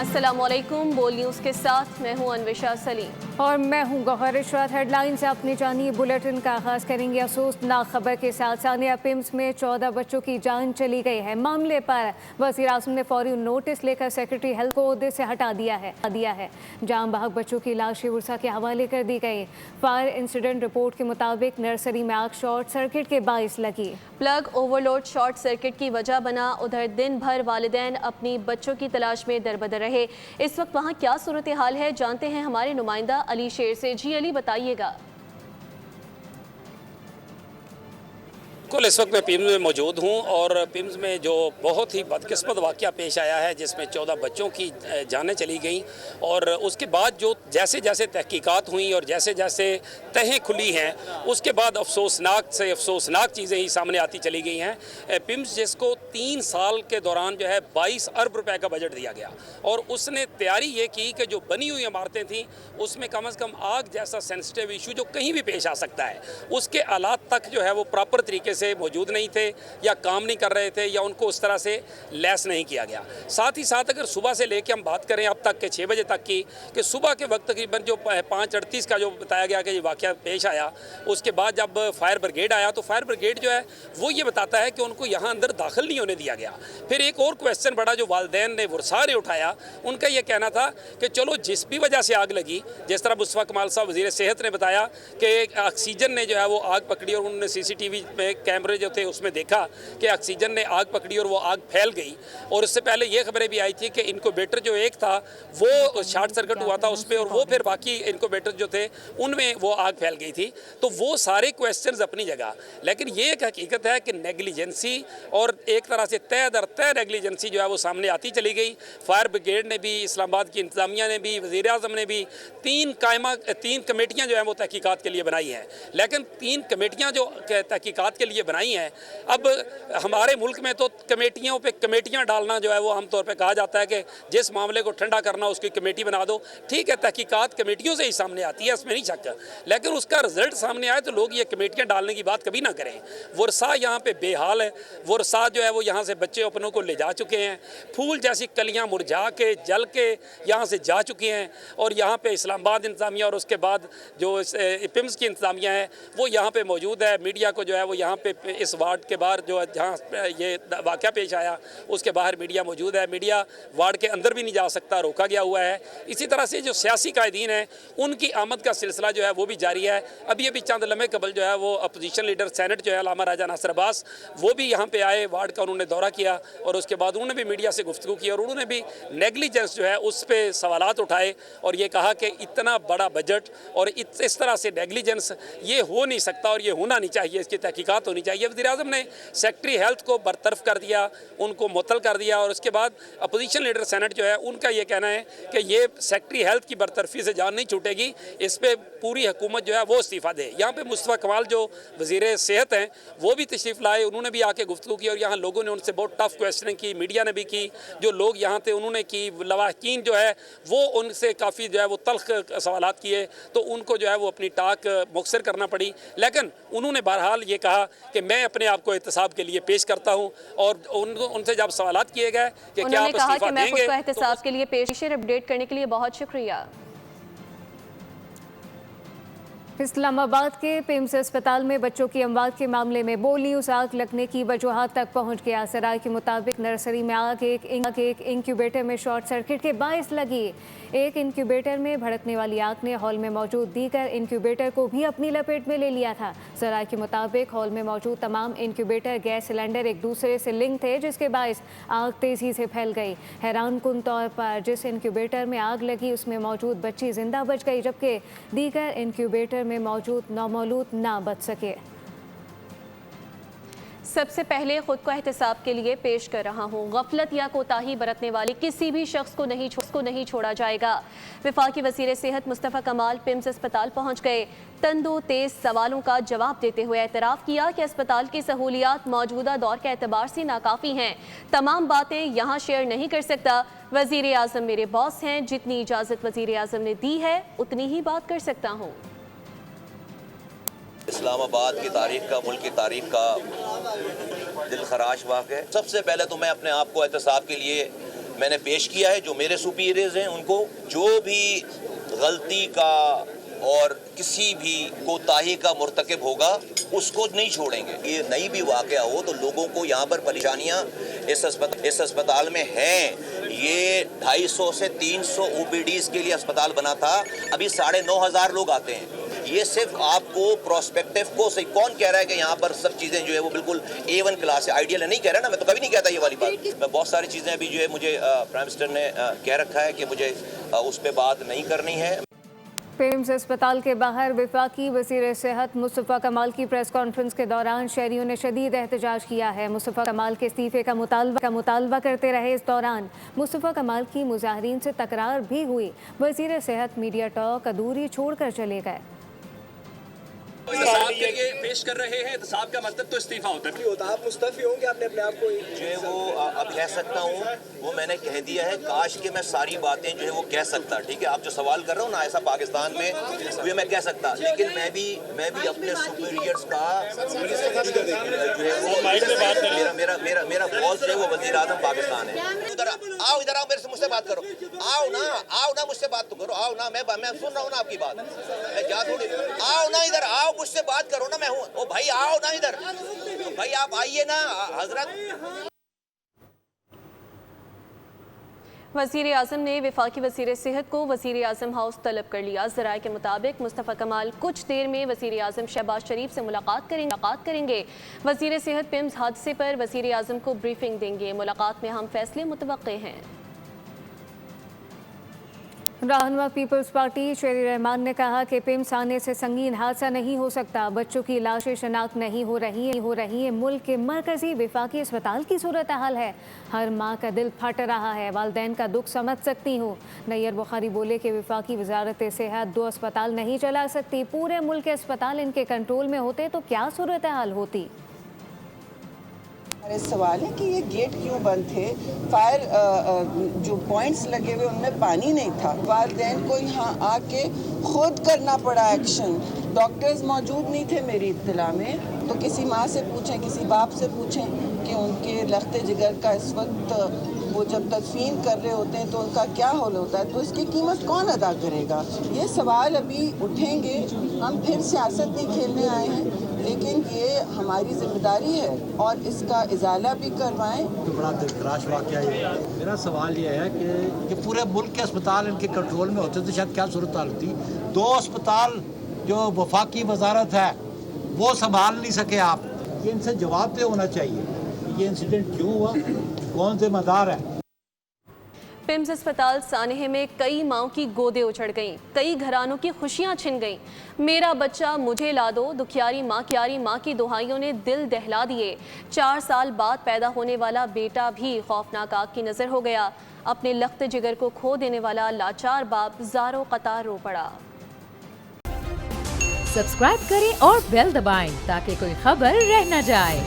अस्सलामुअलैकुम। बोल न्यूज़ के साथ मैं हूं अन्वेशा सलीम और मैं हूं गौहर इशरत। हेडलाइन से अपनी जानिए बुलेटिन का आगाज करेंगे अफसोसनाक खबर के साथ। सानिया पिम्स में 14 बच्चों की जान चली गई है। मामले पर वज़ीर आज़म ने फौरी नोटिस लेकर सेक्रेटरी हेल्थ को ओहदे से हटा दिया है। जाम बहक बच्चों की लाशें उर्सा के हवाले कर दी गई। फायर इंसिडेंट रिपोर्ट के मुताबिक नर्सरी में आग शॉर्ट सर्किट के बाइस लगी। प्लग ओवरलोड शॉर्ट सर्किट की वजह बना। उधर दिन भर वालिदैन अपनी बच्चों की तलाश में दरबदर रहे। इस वक्त वहाँ क्या सूरत हाल है, जानते हैं हमारे नुमाइंदा अली शेर से। जी अली, बताइएगा। बिल्कुल, इस वक्त मैं पिम्स में मौजूद हूँ और पिम्स में जो बहुत ही बदकिस्मत वाक़या पेश आया है जिसमें 14 बच्चों की जानें चली गईं और उसके बाद जो जैसे जैसे तहकीकात हुई और जैसे जैसे तहें खुली हैं उसके बाद अफसोसनाक से अफसोसनाक चीज़ें ही सामने आती चली गई हैं। पिम्स जिसको 3 साल के दौरान जो है 22 अरब रुपए का बजट दिया गया और उसने तैयारी ये की कि जो बनी हुई इमारतें थीं उसमें कम से कम आग जैसा सेंसिटिव इशू जो कहीं भी पेश आ सकता है उसके आलात तक जो है वो प्रॉपर तरीके से मौजूद नहीं थे या काम नहीं कर रहे थे या उनको उस तरह से लैस नहीं किया गया। साथ ही साथ अगर सुबह से लेके हम बात करें अब तक के 6 बजे तक की कि सुबह के वक्त तकरीबन जो 5:38 का जो बताया गया कि ये वाक़या पेश आया, उसके बाद जब फायर ब्रिगेड आया तो फायर ब्रिगेड जो है वो ये बताता है कि उनको यहाँ अंदर दाखिल नहीं होने दिया गया। फिर एक और क्वेश्चन बड़ा जो वालिदैन ने वर्षा ने उठाया, उनका ये कहना था कि चलो जिस भी वजह से आग लगी, जिस तरह मुस्तफ़ा कमाल साहब वज़ीर सेहत ने बताया कि ऑक्सीजन ने जो है वो आग पकड़ी और उन्होंने CCTV में कैमरे जो थे उसमें देखा कि ऑक्सीजन ने आग पकड़ी और वो आग फैल गई। और उससे पहले ये खबरें भी आई थी कि इनक्यूबेटर जो एक था वो शॉर्ट सर्किट हुआ था उस पर और वो फिर बाकी इनक्यूबेटर जो थे उनमें वो आग फैल गई थी। तो वो सारे क्वेश्चंस अपनी जगह, लेकिन ये एक हकीकत है कि नेग्लिजेंसी और एक तरह से तय दर तय नेग्लिजेंसी जो है वो सामने आती चली गई। फायर ब्रिगेड ने भी, इस्लामाबाद की इंतजामिया ने भी, वज़ीर आज़म ने भी 3 कमेटियाँ जो हैं वो तहकीकात के लिए बनाई हैं। लेकिन 3 कमेटियाँ जो तहकीकात के लिए बनाई हैं, अब हमारे मुल्क में तो कमेटियों पे कमेटियां डालना जो है वो आमतौर पे कहा जाता है कि जिस मामले को ठंडा करना उसकी कमेटी बना दो। ठीक है, तहकीकात कमेटियों से ही सामने आती है, इसमें नहीं शक, लेकिन उसका रिजल्ट सामने आए तो लोग ये कमेटियां डालने की बात कभी ना करें। वर्षा यहाँ पे बेहाल है। वर्षा जो है वो यहाँ से बच्चे अपनों को ले जा चुके हैं, फूल जैसी कलियाँ मुरझा के जल के यहाँ से जा चुकी हैं और यहाँ पे इस्लामाबाद इंतजामिया और उसके बाद जो पिम्स की इंतजामिया है वो यहाँ पे मौजूद है। मीडिया को जो है वो यहाँ पे इस वार्ड के बाहर जो जहाँ ये वाक़या पेश आया उसके बाहर मीडिया मौजूद है। मीडिया वार्ड के अंदर भी नहीं जा सकता, रोका गया हुआ है। इसी तरह से जो सियासी कायदीन हैं उनकी आमद का सिलसिला जो है वो भी जारी है। अभी चंद लम्हे कबल जो है वो अपोजिशन लीडर सेनेट जो है अल्लामा राजा नासिर अब्बास वो भी यहाँ पे आए, वार्ड का उन्होंने दौरा किया और उसके बाद उन्होंने भी मीडिया से गुफ्तगू की और उन्होंने भी नेग्लिजेंस जो है उस पर सवालात उठाए और ये कहा कि इतना बड़ा बजट और इस तरह से नेग्लिजेंस ये हो नहीं सकता और ये होना नहीं चाहिए, इसकी तहकीकात होनी चाहिए। वज़ीर आज़म ने सेक्रेटरी हेल्थ को बरतरफ कर दिया, उनको मुअत्तल कर दिया और उसके बाद अपोजिशन लीडर सेनेट जो है उनका ये कहना है कि ये सेक्रेटरी हेल्थ की बरतरफी से जान नहीं छूटेगी, इस पर पूरी हुकूमत जो है वो इस्तीफ़ा दे। यहाँ पे मुस्तफ़ा कमाल जो वज़ीर सेहत हैं वो भी तशरीफ़ लाए, उन्होंने भी आके गुफ्तगू की और यहाँ लोगों ने उनसे बहुत टफ क्वेश्चनिंग की, मीडिया ने भी की, जो लोग यहाँ थे उन्होंने की, लवाहकीन जो है वो उनसे काफ़ी जो है वो तल्ख सवालात किए तो उनको जो है वो अपनी टाक मुखसर करना पड़ी। लेकिन उन्होंने बहरहाल ये कहा कि मैं अपने आप को एहतसाब के लिए पेश करता हूं और उनसे जब सवालात किए गए कि क्या आप इस्तीफा देंगे, मैं एहतसाब के लिए पेश अपडेट करने के लिए बहुत शुक्रिया। इस्लामाबाद के पिम्स अस्पताल में बच्चों की अमवात के मामले में बोल न्यूज़ आग लगने की वजूहात तक पहुंच गया। सराय के मुताबिक नर्सरी में आग एक इंक्यूबेटर में शॉर्ट सर्किट के बाइस लगी। एक इंक्यूबेटर में भड़कने वाली आग ने हॉल में मौजूद दीगर इंक्यूबेटर को भी अपनी लपेट में ले लिया था। सराय के मुताबिक हॉल में मौजूद तमाम इंक्यूबेटर गैस सिलेंडर एक दूसरे से लिंक थे जिसके बाइस आग तेज़ी से फैल गई। हैरानकुन तौर पर जिस इंक्यूबेटर में आग लगी उसमें मौजूद बच्ची जिंदा बच गई जबकि दीगर इंक्यूबेटर में मौजूद नौमौलूद ना बच सके। सबसे पहले खुद को एहतसाब के लिए पेश कर रहा हूँ। गफलत या कोताही बरतने वाले किसी भी शख्स को नहीं छोड़ा जाएगा। वफाकी वज़ीर सेहत मुस्तफ़ा कमाल पिम्स अस्पताल पहुँच गए। तंदो तेज सवालों का जवाब देते हुए एतराफ़ किया कि अस्पताल की सहूलियात मौजूदा दौर के एतबार से नाकाफ़ी हैं। तमाम बातें यहाँ शेयर नहीं कर सकता। वज़ीर आज़म मेरे बॉस हैं, जितनी इजाज़त वज़ीर आज़म ने दी है उतनी ही बात कर सकता हूँ। इस्लामाबाद की तारीख का, मुल्क की तारीख का दिल खराश वाक़या है। सबसे पहले तो मैं अपने आप को एहतसाब के लिए میں نے پیش کیا ہے. جو میرے سپیریئرز ہیں ان کو جو بھی غلطی کا اور کسی بھی کوتاہی کا مرتکب ہوگا اس کو نہیں چھوڑیں گے. یہ نہیں بھی واقعہ ہو تو لوگوں کو یہاں پر پریشانیاں اس اسپتال میں ہیں. یہ 250 سے 300 OPDs کے لیے اسپتال بنا تھا, ابھی 9,500 لوگ آتے ہیں. یہ صرف آپ کو پروسپیکٹیو کو صحیح کون کہہ رہا ہے کہ یہاں پر سب چیزیں جو ہے وہ بالکل A1 کلاس ہے, آئیڈیل ہے, نہیں کہہ رہا نا, میں تو کبھی نہیں کہتا یہ والی بات. میں بہت ساری چیزیں ابھی جو ہے مجھے پرائم منسٹر نے کہہ رکھا ہے کہ مجھے اس پہ بات نہیں کرنی ہے. پیمز اسپتال کے باہر وفاقی وزیر صحت مصطفیٰ کمال کی پریس کانفرنس کے دوران شہریوں نے شدید احتجاج کیا ہے. مصطفیٰ کمال کے استعفے کا مطالبہ کرتے رہے. اس دوران مصطفیٰ کمال کی مظاہرین سے تکرار بھی ہوئی. وزیر صحت میڈیا ٹاک ادھوری چھوڑ کر چلے گئے. احتساب کے لیے پیش کر رہے ہیں, احتساب کا مطلب تو استعفیٰ ہوتا ہے. آپ مستعفی ہوں گے, آپ نے اپنے آپ کو جو ہے وہ اب کہہ سکتا ہوں, وہ میں نے کہہ دیا ہے. کاش کہ میں ساری باتیں جو ہے وہ کہہ سکتا, ٹھیک ہے, آپ جو سوال کر رہے ہو نا ایسا پاکستان میں وہ میں کہہ سکتا, لیکن میں بھی اپنے سپیریئرز کا جو ہے وہ میرا باس جو ہے وہ وزیر اعظم پاکستان ہے. آؤ ادھر آؤ, میرے سے مجھ سے بات کرو, آؤ نا مجھ سے بات تو کرو, آؤ نا, میں سن رہا ہوں نا آپ کی بات, میں کیا تھوڑی, آؤ نا ادھر آؤ, مجھ سے بات کرو نا, میں ہوں. او بھائی آؤ نا ادھر, بھائی آپ آئیے نا حضرت. وزیر اعظم نے وفاقی وزیر صحت کو وزیر اعظم ہاؤس طلب کر لیا. ذرائع کے مطابق مصطفیٰ کمال کچھ دیر میں وزیر اعظم شہباز شریف سے ملاقات کریں گے. وزیر صحت پیمز حادثے پر وزیر اعظم کو بریفنگ دیں گے. ملاقات میں اہم فیصلے متوقع ہیں. رہنما پیپلز پارٹی شیری رحمان نے کہا کہ پیمز آنے سے سنگین حادثہ نہیں ہو سکتا. بچوں کی لاشیں شناخت نہیں ہو رہی ہیں. ملک کے مرکزی وفاقی اسپتال کی صورتحال ہے. ہر ماں کا دل پھٹ رہا ہے. والدین کا دکھ سمجھ سکتی ہوں. نیر بخاری بولے کہ وفاقی وزارت صحت 2 اسپتال نہیں چلا سکتی. پورے ملک کے اسپتال ان کے کنٹرول میں ہوتے تو کیا صورتحال ہوتی. سوال ہے کہ یہ گیٹ کیوں بند تھے. فائر جو پوائنٹس لگے ہوئے ان میں پانی نہیں تھا. والدین کو یہاں آ کے خود کرنا پڑا ایکشن. ڈاکٹرز موجود نہیں تھے میری اطلاع میں, تو کسی ماں سے پوچھیں, کسی باپ سے پوچھیں کہ ان کے لخت جگر کا اس وقت وہ جب تدفین کر رہے ہوتے ہیں تو ان کا کیا حال ہوتا ہے, تو اس کی قیمت کون ادا کرے گا. یہ سوال ابھی اٹھیں گے. ہم پھر سیاست نہیں کھیلنے آئے ہیں, لیکن یہ ہماری ذمہ داری ہے اور اس کا ازالہ بھی کروائیں. بڑا دلخراش واقعہ ہے. میرا سوال یہ ہے کہ پورے ملک کے اسپتال ان کے کنٹرول میں ہوتے تو شاید کیا صورتحال ہوتی. 2 اسپتال جو وفاقی وزارت ہے وہ سنبھال نہیں سکے آپ. یہ ان سے جواب دہ ہونا چاہیے. یہ انسیڈنٹ کیوں ہوا, کون ذمہ دار ہے. پیمز اسپتال سانحے میں کئی ماؤں کی گودیں اچھڑ گئیں. کئی گھرانوں کی خوشیاں چھن گئیں. میرا بچہ مجھے لا دو, دکھیاری ماں کی دہائیوں نے دل دہلا دیے. 4 سال بعد پیدا ہونے والا بیٹا بھی خوفناک آگ کی نظر ہو گیا. اپنے لخت جگر کو کھو دینے والا لاچار باپ زاروں قطار رو پڑا. سبسکرائب کریں اور بیل دبائیں تاکہ کوئی خبر رہ نہ جائے.